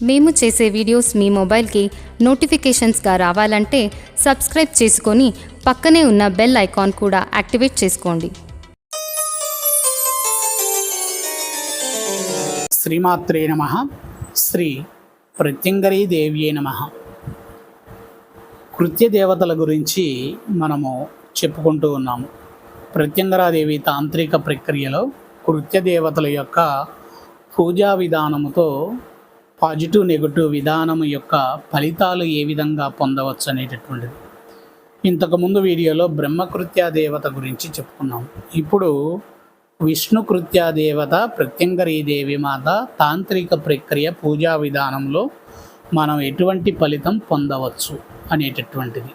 మేము చేసే వీడియోస్ మీ మొబైల్కి నోటిఫికేషన్స్గా రావాలంటే సబ్స్క్రైబ్ చేసుకొని పక్కనే ఉన్న బెల్ ఐకాన్ కూడా యాక్టివేట్ చేసుకోండి. శ్రీమాత్రే నమః. శ్రీ ప్రత్యంగరీ దేవ్యే నమః. కృత్యదేవతల గురించి మనము చెప్పుకుంటూ ఉన్నాము. ప్రత్యంగరాదేవి తాంత్రిక ప్రక్రియలో కృత్యదేవతల యొక్క పూజా విధానముతో పాజిటివ్ నెగటివ్ విధానం యొక్క ఫలితాలు ఏ విధంగా పొందవచ్చు అనేటటువంటిది. ఇంతకుముందు వీడియోలో బ్రహ్మకృత్యా దేవత గురించి చెప్పుకున్నాం. ఇప్పుడు విష్ణుకృత్యా దేవత ప్రత్యంగరీ దేవి మాత తాంత్రిక ప్రక్రియ పూజా విధానంలో మనం ఎటువంటి ఫలితం పొందవచ్చు అనేటటువంటిది.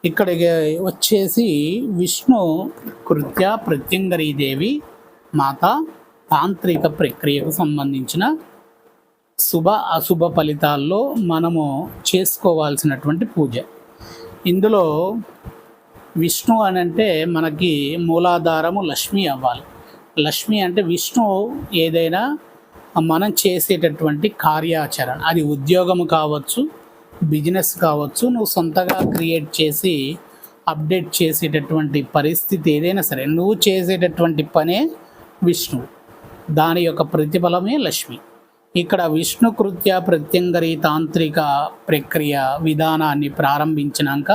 ఇక్కడ వచ్చేసి విష్ణు కృత్య ప్రత్యంగరీ దేవి మాత తాంత్రిక ప్రక్రియకు సంబంధించిన శుభ అశుభ ఫలితాల్లో మనము చేసుకోవాల్సినటువంటి పూజ. ఇందులో విష్ణు అని అంటే మనకి మూలాధారము లక్ష్మి అవ్వాలి. లక్ష్మి అంటే విష్ణు ఏదైనా మనం చేసేటటువంటి కార్యాచరణ, అది ఉద్యోగము కావచ్చు, బిజినెస్ కావచ్చు, నువ్వు సొంతగా క్రియేట్ చేసి అప్డేట్ చేసేటటువంటి పరిస్థితి ఏదైనా సరే, నువ్వు చేసేటటువంటి పనే విష్ణువు, దాని యొక్క ప్రతిఫలమే లక్ష్మి. ఇక్కడ విష్ణుకృత్య ప్రత్యంగరీ తాంత్రిక ప్రక్రియ విధానాన్ని ప్రారంభించినాక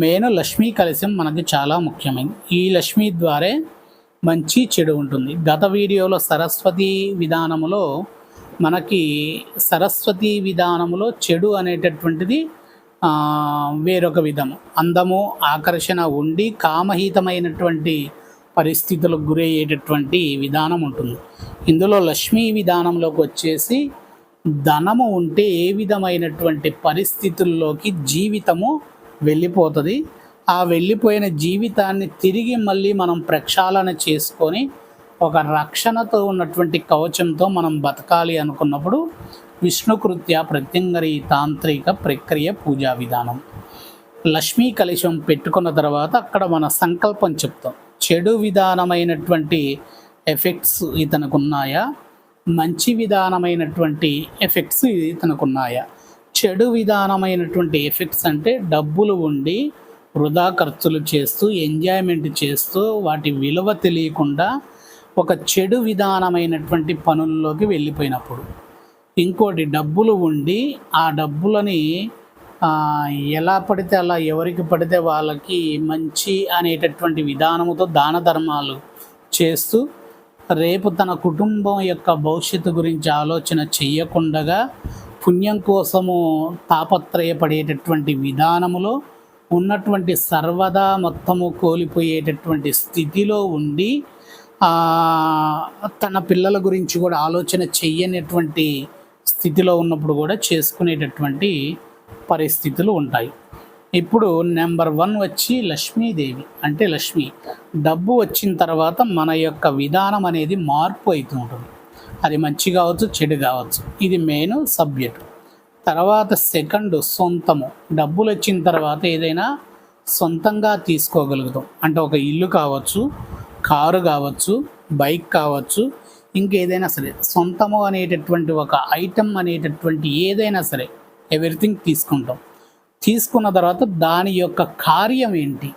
మెయిన్ లక్ష్మీ కలశం మనకి చాలా ముఖ్యమైనది. ఈ లక్ష్మి ద్వారే మంచి చెడు ఉంటుంది. గత వీడియోలో సరస్వతి విధానములో మనకి సరస్వతి విధానములో చెడు అనేటటువంటిది వేరొక విధము, అందము ఆకర్షణ ఉండి కామహితమైనటువంటి పరిస్థితులకు గురయ్యేటటువంటి విధానం ఉంటుంది. ఇందులో లక్ష్మీ విధానంలోకి వచ్చేసి ధనము ఉంటే ఏ విధమైనటువంటి పరిస్థితుల్లోకి జీవితము వెళ్ళిపోతుంది. ఆ వెళ్ళిపోయిన జీవితాన్ని తిరిగి మళ్ళీ మనం ప్రక్షాళన చేసుకొని ఒక రక్షణతో ఉన్నటువంటి కవచంతో మనం బతకాలి అనుకున్నప్పుడు విష్ణుకృత్య ప్రత్యంగరీ తాంత్రిక ప్రక్రియ పూజా విధానం. లక్ష్మీ కలశం పెట్టుకున్న తర్వాత అక్కడ మన సంకల్పం చెప్తాం. చెడు విధానమైనటువంటి ఎఫెక్ట్స్ ఇతనికి ఉన్నాయా, మంచి విధానమైనటువంటి ఎఫెక్ట్స్ ఇతనికి ఉన్నాయా? చెడు విధానమైనటువంటి ఎఫెక్ట్స్ అంటే డబ్బులు ఉండి వృధా ఖర్చులు చేస్తూ ఎంజాయ్మెంట్ చేస్తూ వాటి విలువ తెలియకుండా ఒక చెడు విధానమైనటువంటి పనుల్లోకి వెళ్ళిపోయినప్పుడు. ఇంకోటి డబ్బులు ఉండి ఆ డబ్బులని ఎలా పడితే అలా ఎవరికి పడితే వాళ్ళకి మంచి అనేటటువంటి విధానముతో దాన ధర్మాలు చేస్తూ రేపు తన కుటుంబం యొక్క భవిష్యత్తు గురించి ఆలోచన చెయ్యకుండగా పుణ్యం కోసము తాపత్రయపడేటటువంటి విధానములో ఉన్నటువంటి సర్వదా మొత్తము కోల్పోయేటటువంటి స్థితిలో ఉండి తన పిల్లల గురించి కూడా ఆలోచన చెయ్యనటువంటి స్థితిలో ఉన్నప్పుడు కూడా చేసుకునేటటువంటి పరిస్థితులు ఉంటాయి. ఇప్పుడు నెంబర్ 1 వచ్చి లక్ష్మీదేవి అంటే లక్ష్మి. డబ్బు వచ్చిన తర్వాత మన యొక్క విధానం అనేది మార్పు అవుతూ ఉంటుంది. అది మంచి కావచ్చు, చెడు కావచ్చు. ఇది మెయిన్ సబ్జెక్ట్. తర్వాత సెకండ్ సొంతము. డబ్బులు వచ్చిన తర్వాత ఏదైనా సొంతంగా తీసుకోగలుగుతాం. అంటే ఒక ఇల్లు కావచ్చు, కారు కావచ్చు, బైక్ కావచ్చు, ఇంకేదైనా సరే సొంతము అనేటటువంటి ఒక ఐటమ్ అనేటటువంటి ఏదైనా సరే ఎవ్రీథింగ్ తీసుకుంటాం. తీసుకున్న తర్వాత దాని యొక్క కార్యం ఏంటి,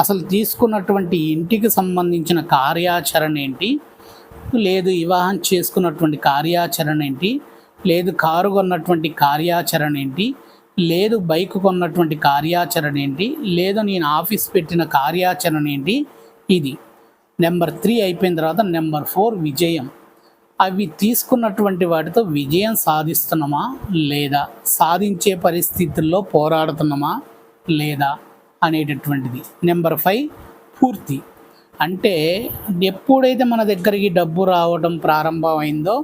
అసలు తీసుకున్నటువంటి ఇంటికి సంబంధించిన కార్యాచరణ ఏంటి, లేదు వివాహం చేసుకున్నటువంటి కార్యాచరణ ఏంటి, లేదు కారు కొన్నటువంటి కార్యాచరణ ఏంటి, లేదు బైక్ కొన్నటువంటి కార్యాచరణ ఏంటి, లేదు నేను ఆఫీస్ పెట్టిన కార్యాచరణ ఏంటి. ఇది నెంబర్ 3 అయిపోయిన తర్వాత నెంబర్ 4 విజయం. అవి తీసుకున్నటువంటి వాటితో విజయం సాధిస్తున్నామా లేదా, సాధించే పరిస్థితుల్లో పోరాడుతున్నామా లేదా అనేటటువంటిది. నెంబర్ 5 పూర్తి. అంటే ఎప్పుడైతే మన దగ్గరికి డబ్బు రావడం ప్రారంభమైందో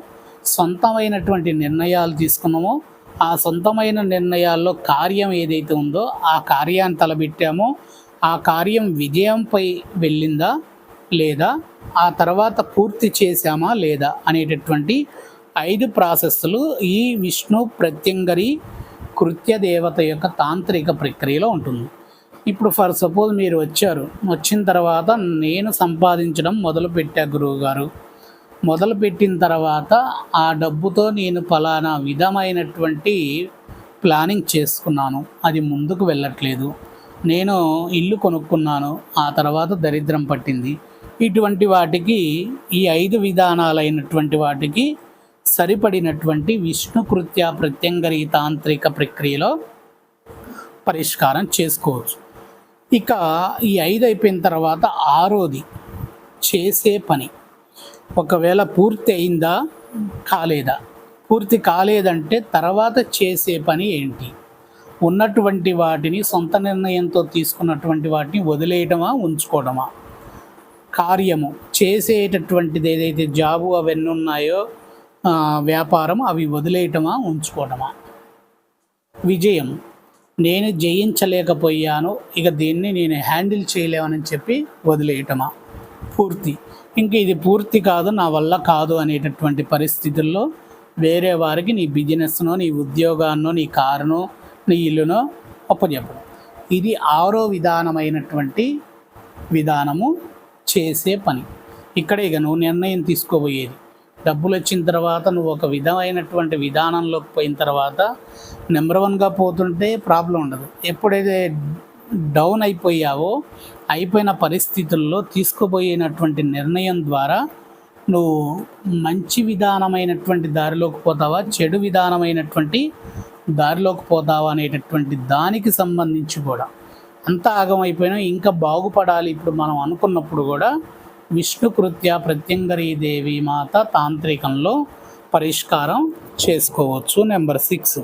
సొంతమైనటువంటి నిర్ణయాలు తీసుకున్నామో ఆ సొంతమైన నిర్ణయాల్లో కార్యం ఏదైతే ఉందో ఆ కార్యాన్ని తలబెట్టామో ఆ కార్యం విజయంపై వెళ్ళిందా లేదా, ఆ తర్వాత పూర్తి చేశామా లేదా అనేటటువంటి 5 ప్రాసెస్లు ఈ విష్ణు ప్రత్యంగరీ కృత్య దేవత యొక్క తాంత్రిక ప్రక్రియలో ఉంటుంది. ఇప్పుడు ఫర్ సపోజ్ మీరు వచ్చిన తర్వాత నేను సంపాదించడం మొదలుపెట్టా గురువుగారు, మొదలుపెట్టిన తర్వాత ఆ డబ్బుతో నేను ఫలానా విధమైనటువంటి ప్లానింగ్ చేసుకున్నాను, అది ముందుకు వెళ్ళట్లేదు, నేను ఇల్లు కొనుక్కున్నాను, ఆ తర్వాత దరిద్రం పట్టింది, ఇటువంటి వాటికి ఈ 5 విధానాలైనటువంటి వాటికి సరిపడినటువంటి విష్ణుకృత్య ప్రత్యంగరి తాంత్రిక ప్రక్రియలో పరిష్కారం చేసుకోవచ్చు. ఇక ఈ 5 అయిపోయిన తర్వాత 6వది చేసే పని. ఒకవేళ పూర్తి అయిందా కాలేదా, పూర్తి కాలేదంటే తర్వాత చేసే పని ఏంటి, ఉన్నటువంటి వాటిని సొంత నిర్ణయంతో తీసుకున్నటువంటి వాటిని వదిలేయటమా ఉంచుకోవడమా, కార్యము చేసేటటువంటిది ఏదైతే జాబు అవన్నీ ఉన్నాయో వ్యాపారం అవి వదిలేయటమా ఉంచుకోవడమా, విజయం నేను జయించలేకపోయాను ఇక దీన్ని నేను హ్యాండిల్ చేయలేమని చెప్పి వదిలేయటమా, పూర్తి ఇంక ఇది పూర్తి కాదు నా వల్ల కాదు అనేటటువంటి పరిస్థితుల్లో వేరే వారికి నీ బిజినెస్నో నీ ఉద్యోగాన్నో నీ కారునో నీ ఇల్లునో అప్పచెప్పడం. ఇది 6వ విధానమైనటువంటి విధానము చేసే పని. ఇక్కడ ఇక నువ్వు నిర్ణయం తీసుకోబోయేది, డబ్బులు వచ్చిన తర్వాత నువ్వు ఒక విధమైనటువంటి విధానంలోకి పోయిన తర్వాత నెంబర్ 1గా పోతుంటే ప్రాబ్లం ఉండదు. ఎప్పుడైతే డౌన్ అయిపోయావో అయిపోయిన పరిస్థితుల్లో తీసుకోబోయినటువంటి నిర్ణయం ద్వారా నువ్వు మంచి విధానమైనటువంటి దారిలోకి పోతావా చెడు విధానమైనటువంటి దారిలోకి పోతావా అనేటటువంటి దానికి సంబంధించి కూడా అంతా ఆగమైపోయినా ఇంకా బాగుపడాలి ఇప్పుడు మనం అనుకున్నప్పుడు కూడా విష్ణుకృత్య ప్రత్యంగరీ దేవి మాత తాంత్రికంలో పరిష్కారం చేసుకోవచ్చు. నెంబర్ 6